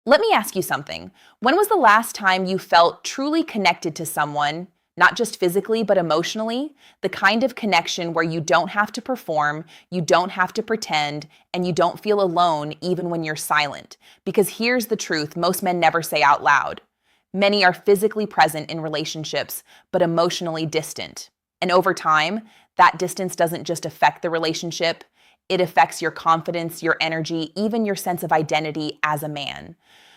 Let me ask you something. When was the last time you felt truly connected to someone, not just physically, but emotionally? The kind of connection where you don't have to perform, you don't have to pretend, and you don't feel alone even when you're silent. Because here's the truth most men never say out loud. Many are physically present in relationships, but emotionally distant. And over time, that distance doesn't just affect the relationship, it affects your confidence, your energy, even your sense of identity as a man.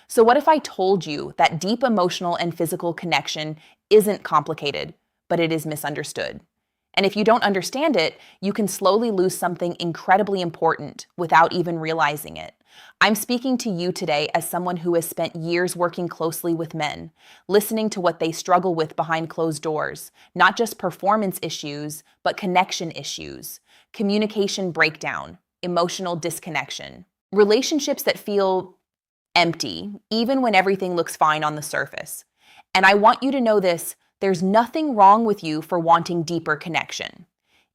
So what if I told you that deep emotional and physical connection isn't complicated, but it is misunderstood? And if you don't understand it, you can slowly lose something incredibly important without even realizing it. I'm speaking to you today as someone who has spent years working closely with men, listening to what they struggle with behind closed doors, not just performance issues, but connection issues, communication breakdown, emotional disconnection, relationships that feel empty, even when everything looks fine on the surface. And I want you to know this, there's nothing wrong with you for wanting deeper connection.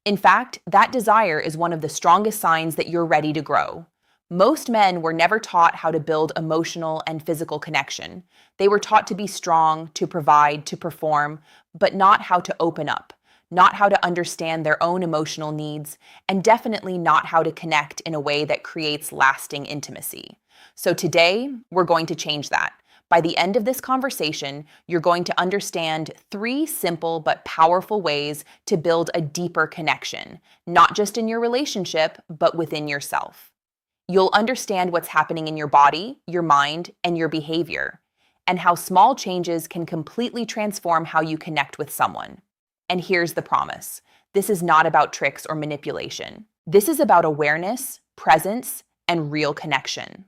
In fact, that desire is one of the strongest signs that you're ready to grow. Most men were never taught how to build emotional and physical connection. They were taught to be strong, to provide, to perform, but not how to open up, not how to understand their own emotional needs, and definitely not how to connect in a way that creates lasting intimacy. So today, we're going to change that. By the end of this conversation, you're going to understand 3 simple but powerful ways to build a deeper connection, not just in your relationship, but within yourself. You'll understand what's happening in your body, your mind, and your behavior, and how small changes can completely transform how you connect with someone. And here's the promise. This is not about tricks or manipulation. This is about awareness, presence, and real connection.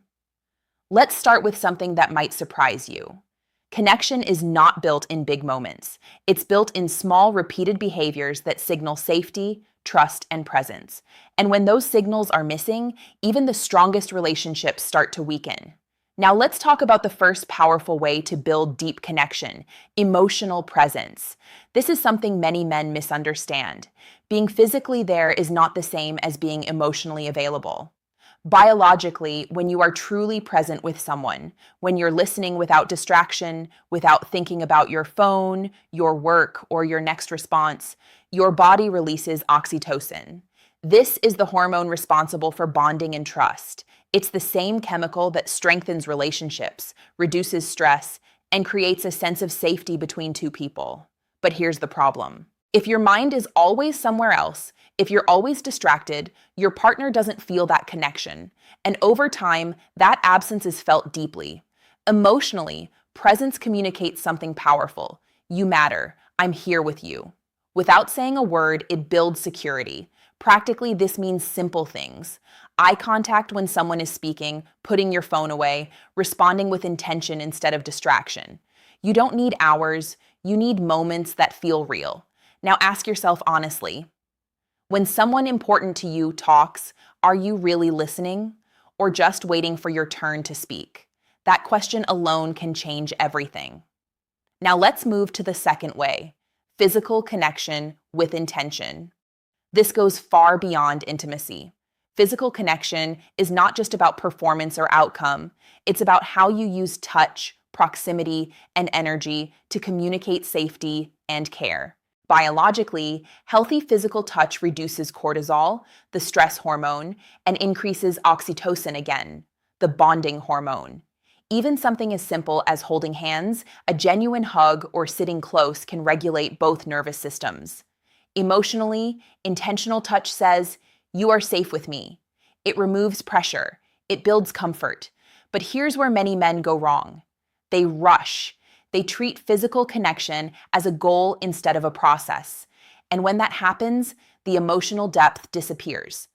Let's start with something that might surprise you. Connection is not built in big moments. It's built in small, repeated behaviors that signal safety, trust, and presence. And when those signals are missing, even the strongest relationships start to weaken. Now let's talk about the first powerful way to build deep connection, emotional presence. This is something many men misunderstand. Being physically there is not the same as being emotionally available. Biologically, when you are truly present with someone, when you're listening without distraction, without thinking about your phone, your work, or your next response, your body releases oxytocin. This is the hormone responsible for bonding and trust. It's the same chemical that strengthens relationships, reduces stress, and creates a sense of safety between 2 people. But here's the problem. If your mind is always somewhere else, if you're always distracted, your partner doesn't feel that connection. And over time, that absence is felt deeply. Emotionally, presence communicates something powerful. You matter. I'm here with you. Without saying a word, it builds security. Practically, this means simple things. Eye contact when someone is speaking, putting your phone away, responding with intention instead of distraction. You don't need hours, you need moments that feel real. Now ask yourself honestly, when someone important to you talks, are you really listening or just waiting for your turn to speak? That question alone can change everything. Now let's move to the second way, physical connection with intention. This goes far beyond intimacy. Physical connection is not just about performance or outcome. It's about how you use touch, proximity, and energy to communicate safety and care. Biologically, healthy physical touch reduces cortisol, the stress hormone, and increases oxytocin again, the bonding hormone. Even something as simple as holding hands, a genuine hug, or sitting close can regulate both nervous systems. Emotionally, intentional touch says, "You are safe with me." It removes pressure. It builds comfort. But here's where many men go wrong. They rush. They treat physical connection as a goal instead of a process. And when that happens, the emotional depth disappears.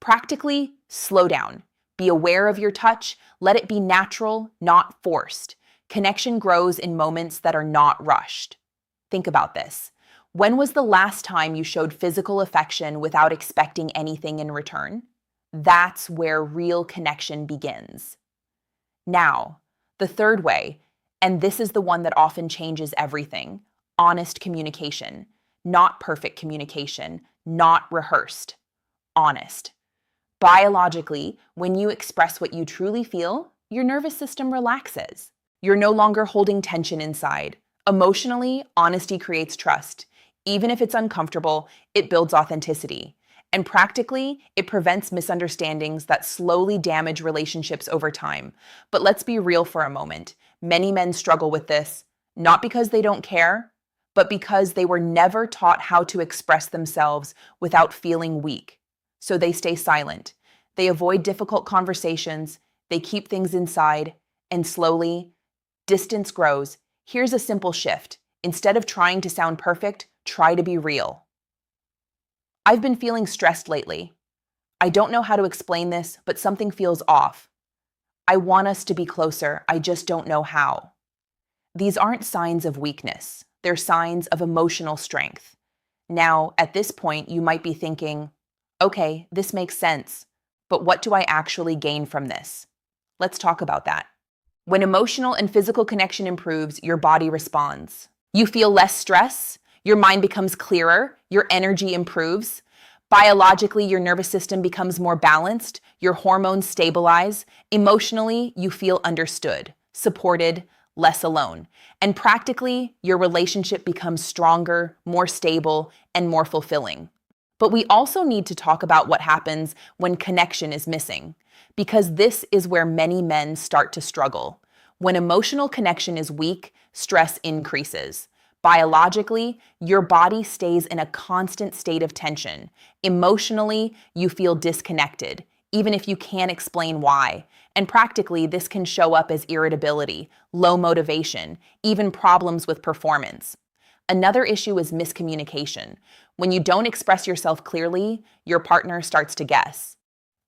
Practically, slow down. Be aware of your touch. Let it be natural, not forced. Connection grows in moments that are not rushed. Think about this. When was the last time you showed physical affection without expecting anything in return? That's where real connection begins. Now, the third way, and this is the one that often changes everything, honest communication. Not perfect communication, not rehearsed. Honest. Biologically, when you express what you truly feel, your nervous system relaxes. You're no longer holding tension inside. Emotionally, honesty creates trust. Even if it's uncomfortable, it builds authenticity. And practically, it prevents misunderstandings that slowly damage relationships over time. But let's be real for a moment. Many men struggle with this, not because they don't care, but because they were never taught how to express themselves without feeling weak. So they stay silent. They avoid difficult conversations. They keep things inside. And slowly, distance grows. Here's a simple shift. Instead of trying to sound perfect, try to be real. I've been feeling stressed lately. I don't know how to explain this, but something feels off. I want us to be closer. I just don't know how. These aren't signs of weakness. They're signs of emotional strength. Now, at this point, you might be thinking, okay, this makes sense, but what do I actually gain from this? Let's talk about that. When emotional and physical connection improves, your body responds. You feel less stress, your mind becomes clearer, your energy improves. Biologically, your nervous system becomes more balanced, your hormones stabilize. Emotionally, you feel understood, supported, less alone. And practically, your relationship becomes stronger, more stable, and more fulfilling. But we also need to talk about what happens when connection is missing, because this is where many men start to struggle. When emotional connection is weak, stress increases. Biologically, your body stays in a constant state of tension. Emotionally, you feel disconnected, even if you can't explain why. And practically, this can show up as irritability, low motivation, even problems with performance. Another issue is miscommunication. When you don't express yourself clearly, your partner starts to guess.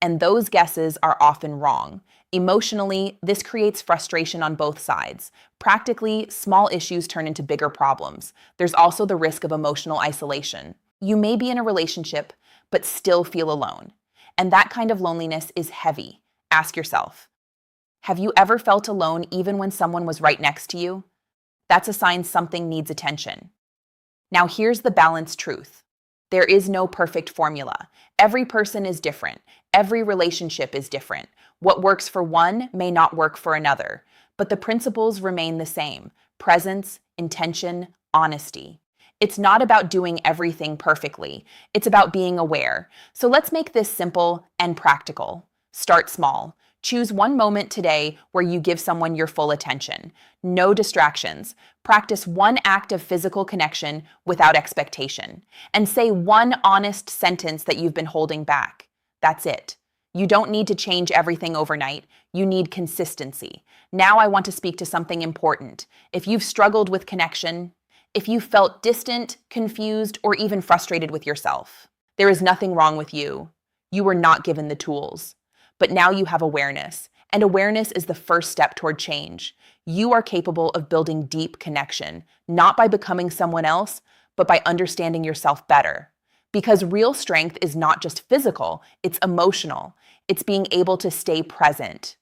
And those guesses are often wrong. Emotionally, this creates frustration on both sides. Practically, small issues turn into bigger problems. There's also the risk of emotional isolation. You may be in a relationship, but still feel alone. And that kind of loneliness is heavy. Ask yourself, have you ever felt alone even when someone was right next to you? That's a sign something needs attention. Now here's the balanced truth. There is no perfect formula. Every person is different. Every relationship is different. What works for one may not work for another, but the principles remain the same: presence, intention, honesty. It's not about doing everything perfectly. It's about being aware. So let's make this simple and practical. Start small. Choose one moment today where you give someone your full attention. No distractions. Practice one act of physical connection without expectation. And say one honest sentence that you've been holding back. That's it. You don't need to change everything overnight. You need consistency. Now I want to speak to something important. If you've struggled with connection, if you felt distant, confused, or even frustrated with yourself, there is nothing wrong with you. You were not given the tools. But now you have awareness, and awareness is the first step toward change. You are capable of building deep connection, not by becoming someone else, but by understanding yourself better. Because real strength is not just physical, it's emotional. It's being able to stay present,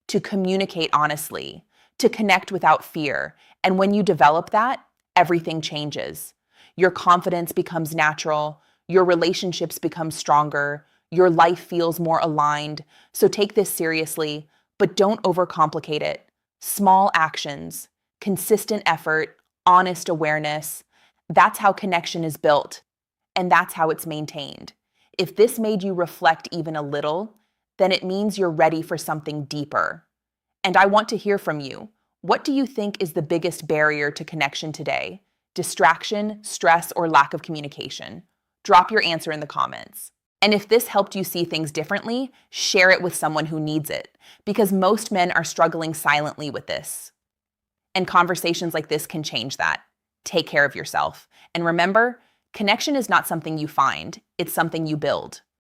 to communicate honestly, to connect without fear. And when you develop that, everything changes. Your confidence becomes natural, your relationships become stronger, your life feels more aligned. So take this seriously, but don't overcomplicate it. Small actions, consistent effort, honest awareness. That's how connection is built, and that's how it's maintained. If this made you reflect even a little, then it means you're ready for something deeper. And I want to hear from you. What do you think is the biggest barrier to connection today? Distraction, stress, or lack of communication? Drop your answer in the comments. And if this helped you see things differently, share it with someone who needs it, because most men are struggling silently with this. And conversations like this can change that. Take care of yourself. And remember, connection is not something you find, it's something you build.